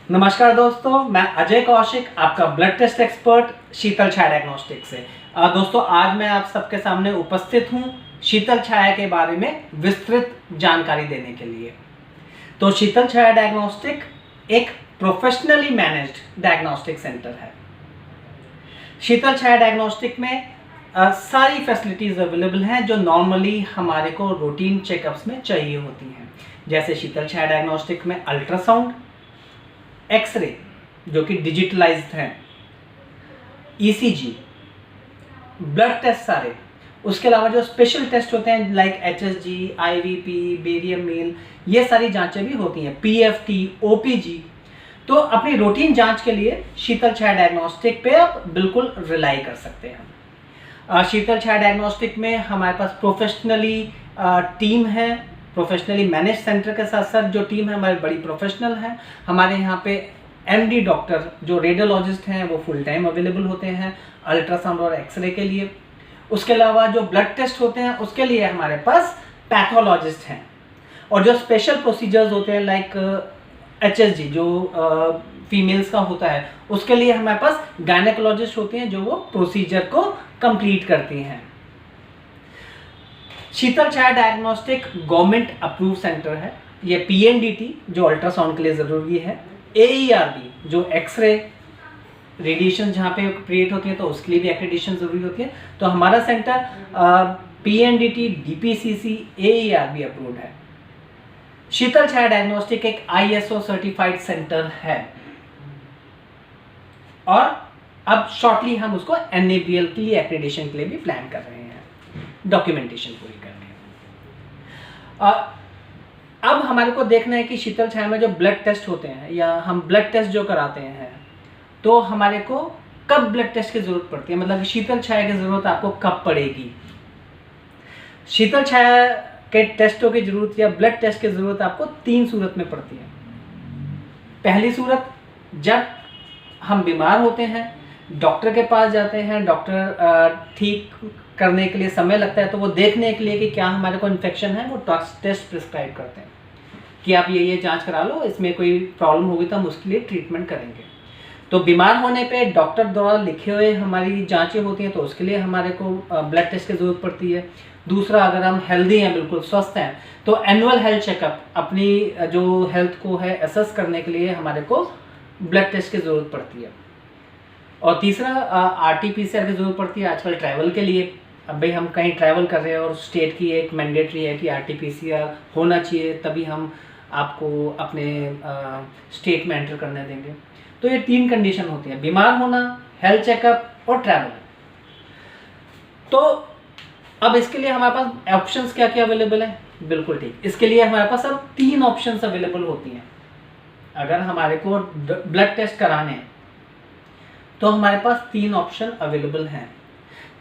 नमस्कार दोस्तों, मैं अजय कौशिक, आपका ब्लड टेस्ट एक्सपर्ट शीतल छाया डायग्नोस्टिक से। दोस्तों, आज मैं आप सबके सामने उपस्थित हूं शीतल छाया के बारे में विस्तृत जानकारी देने के लिए। तो शीतल छाया डायग्नोस्टिक एक प्रोफेशनली मैनेज्ड डायग्नोस्टिक सेंटर है। शीतल छाया डायग्नोस्टिक में सारी फैसिलिटीज़ अवेलेबल हैं जो नॉर्मली हमारे को रूटीन चेकअप्स में चाहिए होती हैं। जैसे शीतल छाया डायग्नोस्टिक में अल्ट्रासाउंड, एक्सरे जो कि डिजिटलाइज्ड हैं, ईसीजी, ब्लड टेस्ट सारे, उसके अलावा जो स्पेशल टेस्ट होते हैं like HSG, IVP, barium meal, ये सारी जांचें भी होती हैं, पीएफटी, ओपीजी। तो अपनी रूटीन जांच के लिए शीतल छाया डायग्नोस्टिक पे आप बिल्कुल रिलाई कर सकते हैं। शीतल छाया डायग्नोस्टिक में हमारे पास प्रोफेशनली टीम है, प्रोफेशनली मैनेज सेंटर के साथ साथ जो टीम है हमारी बड़ी प्रोफेशनल है। हमारे यहाँ पे एमडी डॉक्टर जो रेडियोलॉजिस्ट हैं वो फुल टाइम अवेलेबल होते हैं अल्ट्रासाउंड और एक्सरे के लिए। उसके अलावा जो ब्लड टेस्ट होते हैं उसके लिए हमारे पास पैथोलॉजिस्ट हैं, और जो स्पेशल प्रोसीजर्स होते हैं लाइक एचएसजी जो फीमेल्स का होता है उसके लिए हमारे पास गायनेकोलॉजिस्ट होते हैं जो वो प्रोसीजर को कंप्लीट करती हैं। शीतल Chhaya diagnostic government approve centre है। ये पीएनडीटी जो अल्ट्रासाउंड के लिए ज़रूरी है, एईआरबी जो एक्सरे रेडिएशन जहाँ पे क्रिएट होती है तो उसके लिए भी एक्रेडिटेशन ज़रूरी होती है। तो हमारा centre PNDT, DPCC, AERB approved है। शीतल छाया डायग्नोस्टिक एक आईएसओ सर्टिफाइड सेंटर है और अब शॉर्टली हम उसको एनएबीएल के लिए एक्रेडिटेशन के लिए भी प्लान कर रहे हैं, डॉक्यूमेंटेशन पूरी करनी है। अब हमारे को देखना है कि शीतल छाया में जो ब्लड टेस्ट होते हैं या हम ब्लड टेस्ट जो कराते हैं तो हमारे को कब ब्लड टेस्ट की ज़रूरत पड़ती है, मतलब शीतल छाया की ज़रूरत आपको कब पड़ेगी। शीतल छाया के टेस्टों की ज़रूरत या ब्लड टेस्ट की ज़रूरत आपको 3 सूरत में पड़ती है। पहली सूरत, जब हम बीमार होते हैं, डॉक्टर के पास जाते हैं, डॉक्टर ठीक करने के लिए समय लगता है तो वो देखने के लिए कि क्या हमारे को इन्फेक्शन है वो टेस्ट प्रिस्क्राइब करते हैं कि आप ये जांच करा लो, इसमें कोई प्रॉब्लम होगी तो हम उसके लिए ट्रीटमेंट करेंगे। तो बीमार होने पे डॉक्टर द्वारा लिखे हुए हमारी जांचें होती हैं तो उसके लिए हमारे को ब्लड टेस्ट की ज़रूरत पड़ती है। दूसरा, अगर हम हेल्दी हैं, बिल्कुल स्वस्थ हैं, तो एनुअल हेल्थ चेकअप अपनी जो हेल्थ को है असेस करने के लिए हमारे को ब्लड टेस्ट की ज़रूरत पड़ती है। और तीसरा, आरटीपीसीआर की ज़रूरत पड़ती है आजकल ट्रैवल के लिए। अब भाई हम कहीं ट्रैवल कर रहे हैं और स्टेट की एक मैंडेटरी है कि आरटीपीसीआर होना चाहिए, तभी हम आपको अपने स्टेट में एंटर करने देंगे। तो ये 3 कंडीशन होती है, बीमार होना, हेल्थ चेकअप और ट्रैवल। तो अब इसके लिए हमारे पास ऑप्शंस क्या क्या अवेलेबल है, बिल्कुल ठीक, इसके लिए हमारे पास अब 3 ऑप्शंस अवेलेबल होती हैं। अगर हमारे को ब्लड टेस्ट कराने हैं तो हमारे पास 3 ऑप्शन अवेलेबल हैं।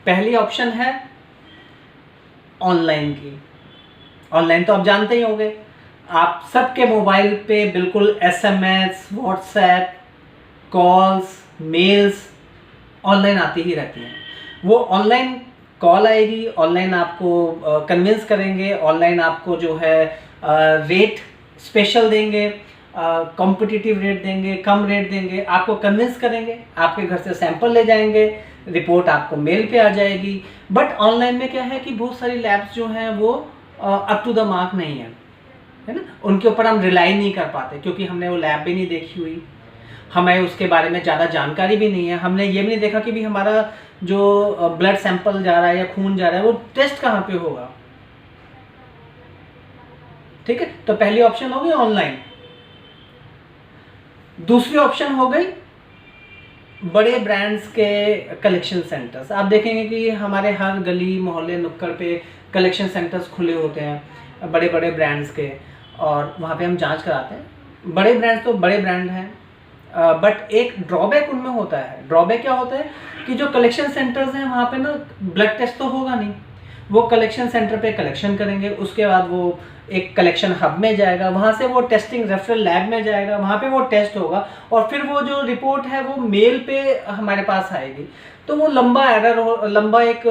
पहली ऑप्शन है ऑनलाइन की। ऑनलाइन तो आप जानते ही होंगे, आप सबके मोबाइल पे बिल्कुल SMS, WhatsApp, calls, mails online आती ही रहती हैं। वो ऑनलाइन कॉल आएगी, ऑनलाइन आपको कन्विंस करेंगे, ऑनलाइन आपको जो है रेट स्पेशल देंगे, कॉम्पिटिटिव रेट देंगे, कम रेट देंगे, आपको कन्विंस करेंगे, आपके घर से सैंपल ले जाएंगे, रिपोर्ट आपको मेल पे आ जाएगी। बट ऑनलाइन में क्या है कि बहुत सारी लैब्स जो हैं वो अप टू द मार्क नहीं है ना, उनके ऊपर हम रिलाई नहीं कर पाते क्योंकि हमने वो लैब भी नहीं देखी हुई, हमें उसके बारे में ज़्यादा जानकारी भी नहीं है, हमने ये भी नहीं देखा कि भी हमारा जो ब्लड सैंपल जा रहा है या खून जा रहा है वो टेस्ट कहाँ पे होगा। ठीक है, तो पहली ऑप्शन हो गई ऑनलाइन। दूसरी ऑप्शन हो गई बड़े ब्रांड्स के कलेक्शन सेंटर्स। आप देखेंगे कि हमारे हर गली मोहल्ले नुक्कड़ पे कलेक्शन सेंटर्स खुले होते हैं बड़े बड़े ब्रांड्स के, और वहाँ पे हम जांच कराते हैं। बड़े ब्रांड्स तो बड़े ब्रांड हैं, बट एक ड्रॉबैक उनमें होता है। ड्रॉबैक क्या होता है कि जो कलेक्शन सेंटर्स हैं वहाँ पे ना ब्लड टेस्ट तो होगा नहीं, वो कलेक्शन सेंटर पे कलेक्शन करेंगे, उसके बाद वो एक कलेक्शन हब में जाएगा, वहाँ से वो टेस्टिंग रेफरल लैब में जाएगा, वहाँ पे वो टेस्ट होगा और फिर वो जो रिपोर्ट है वो मेल पे हमारे पास आएगी। तो वो लंबा लंबा एक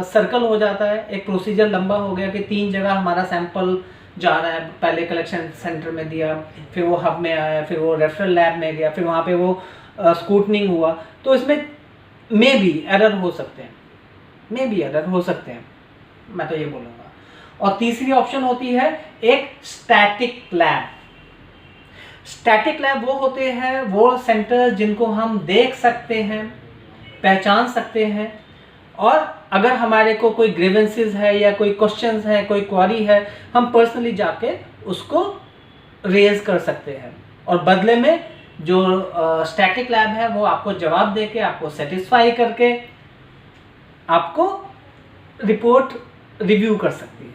सर्कल हो जाता है, एक प्रोसीजर लंबा हो गया कि 3 जगह हमारा सैंपल जा रहा है, पहले कलेक्शन सेंटर में दिया, फिर वो हब में आया, फिर वो रेफरल लैब में गया, फिर वहाँ पे वो स्कूटनिंग हुआ, तो इसमें मे बी एरर हो सकते हैं, मैं तो ये बोलूँगा। और तीसरी ऑप्शन होती है एक स्टैटिक लैब। स्टैटिक लैब वो होते हैं, वो सेंटर जिनको हम देख सकते हैं, पहचान सकते हैं, और अगर हमारे को कोई ग्रीवेंसेस है या कोई क्वेश्चंस है, कोई क्वेरी है, हम पर्सनली जाके उसको रेज कर सकते हैं, और बदले में जो स्टैटिक लैब है वो आपको जवाब देके, आपको सेटिस्फाई करके आपको रिपोर्ट रिव्यू कर सकती है,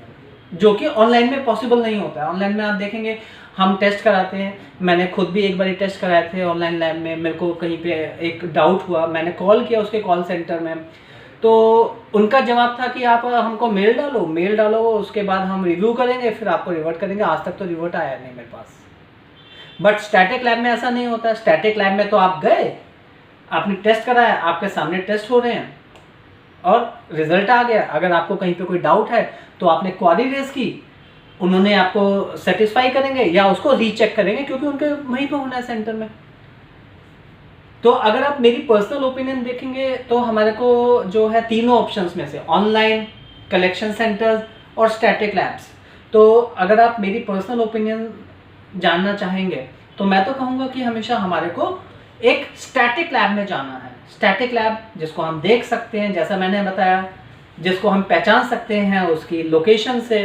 जो कि ऑनलाइन में पॉसिबल नहीं होता है। ऑनलाइन में आप देखेंगे हम टेस्ट कराते हैं, मैंने खुद भी एक बार टेस्ट कराए थे ऑनलाइन लैब में, मेरे को कहीं पे एक डाउट हुआ, मैंने कॉल किया उसके कॉल सेंटर में, तो उनका जवाब था कि आप हमको मेल डालो, उसके बाद हम रिव्यू करेंगे, फिर आपको रिवर्ट करेंगे। आज तक तो रिवर्ट आया नहीं मेरे पास। बट स्टैटिक लैब में ऐसा नहीं होता है। स्टैटिक लैब में तो आप गए, आपने टेस्ट कराया, आपके सामने टेस्ट हो रहे हैं और रिजल्ट आ गया। अगर आपको कहीं पे कोई डाउट है तो आपने क्वेरी रेज की, उन्होंने आपको सेटिस्फाई करेंगे या उसको रीचेक करेंगे, क्योंकि उनके वहीं पे होना है सेंटर में। तो अगर आप मेरी पर्सनल ओपिनियन देखेंगे तो हमारे को जो है तीनों ऑप्शंस में से ऑनलाइन, कलेक्शन सेंटर्स और स्टैटिक लैब्स, तो अगर आप मेरी पर्सनल ओपिनियन जानना चाहेंगे तो मैं तो कहूँगा कि हमेशा हमारे को एक स्टैटिक लैब में जाना है। स्टैटिक लैब जिसको हम देख सकते हैं, जैसा मैंने बताया, जिसको हम पहचान सकते हैं उसकी लोकेशन से,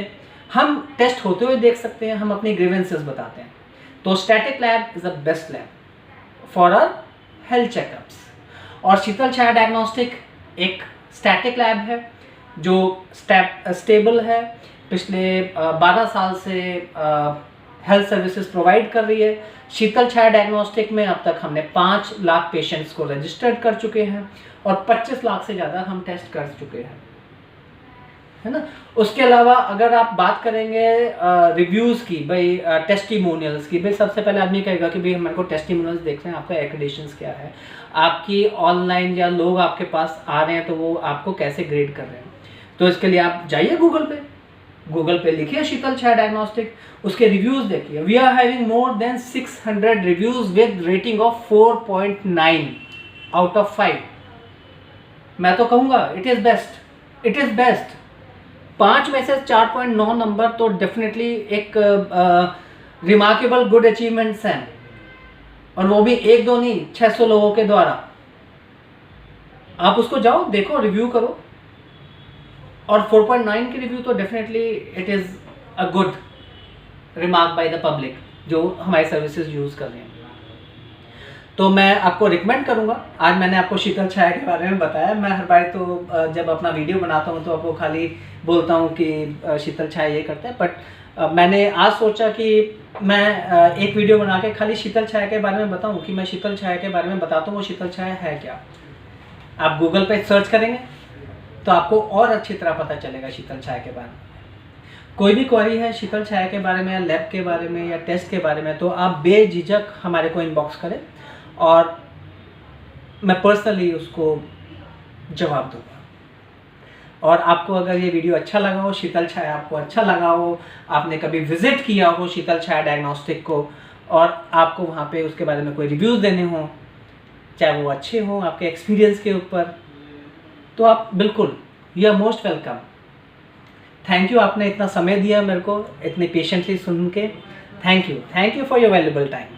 हम टेस्ट होते हुए देख सकते हैं, हम अपनी ग्रीवेंसेस बताते हैं। तो static lab is the best lab for our health checkups. और शीतल छाया डायग्नोस्टिक एक स्टैटिक लैब है जो स्टेबल है, पिछले 12 साल से हेल्थ सर्विसेज प्रोवाइड कर रही है। शीतल छाया डायग्नोस्टिक में अब तक हमने 5 लाख पेशेंट्स को रजिस्टर्ड कर चुके हैं और 25 लाख से ज़्यादा हम टेस्ट कर चुके हैं, है ना। उसके अलावा अगर आप बात करेंगे रिव्यूज़ की, भाई टेस्टिमोनियल्स की, भाई सबसे पहले आदमी कहेगा कि भाई हमारे को टेस्टिमोनियल्स देखना है, आपका एक्रेडिशंस क्या है, आपकी ऑनलाइन या लोग आपके पास आ रहे हैं तो वो आपको कैसे ग्रेड कर रहे हैं। तो इसके लिए आप जाइए गूगल पे लिखिए शीतल छाया डायग्नोस्टिक, उसके रिव्यूज़ देखिए। We are having more than 600 reviews with rating of 4.9 out of 5। मैं तो कहूँगा इट इज़ बेस्ट। 5 में से 4.9 नंबर तो डेफिनेटली एक रिमार्केबल गुड अचीवमेंट्स हैं, और वो भी 1-2 नहीं, 600 लोगों के द्वारा। आप उसको जाओ, देखो, रिव्यू करो, और 4.9 की रिव्यू तो definitely it is a good remark by the public जो हमारी सर्विसेज यूज़ कर रहे हैं। तो मैं आपको रिकमेंड करूंगा, आज मैंने आपको शीतल छाया के बारे में बताया। मैं हर बार तो जब अपना वीडियो बनाता हूं तो आपको खाली बोलता हूं कि शीतल छाया ये करता है, बट मैंने आज सोचा कि मैं एक वीडियो बना के खाली शीतल छाया के बारे में बताऊं, कि मैं शीतल छाया के बारे में बताता हूँ वो शीतल छाया है क्या। आप गूगल पे सर्च करेंगे तो आपको और अच्छी तरह पता चलेगा शीतल छाया के बारे में। कोई भी क्वेरी है शीतल छाया के बारे में या लैब के बारे में या टेस्ट के बारे में, तो आप बेझिझक हमारे को इनबॉक्स करें और मैं पर्सनली उसको जवाब दूंगा। और आपको अगर ये वीडियो अच्छा लगा हो, शीतल छाया आपको अच्छा लगा हो, आपने कभी विजिट किया हो शीतल छाया डायग्नोस्टिक को, और आपको वहाँ पे उसके बारे में कोई रिव्यूज़ देने हों, चाहे वो अच्छे हों आपके एक्सपीरियंस के ऊपर, तो आप बिल्कुल, you are most welcome. Thank you, आपने इतना समय दिया मेरे को, इतने पेशेंटली सुन के। Thank you for your valuable time.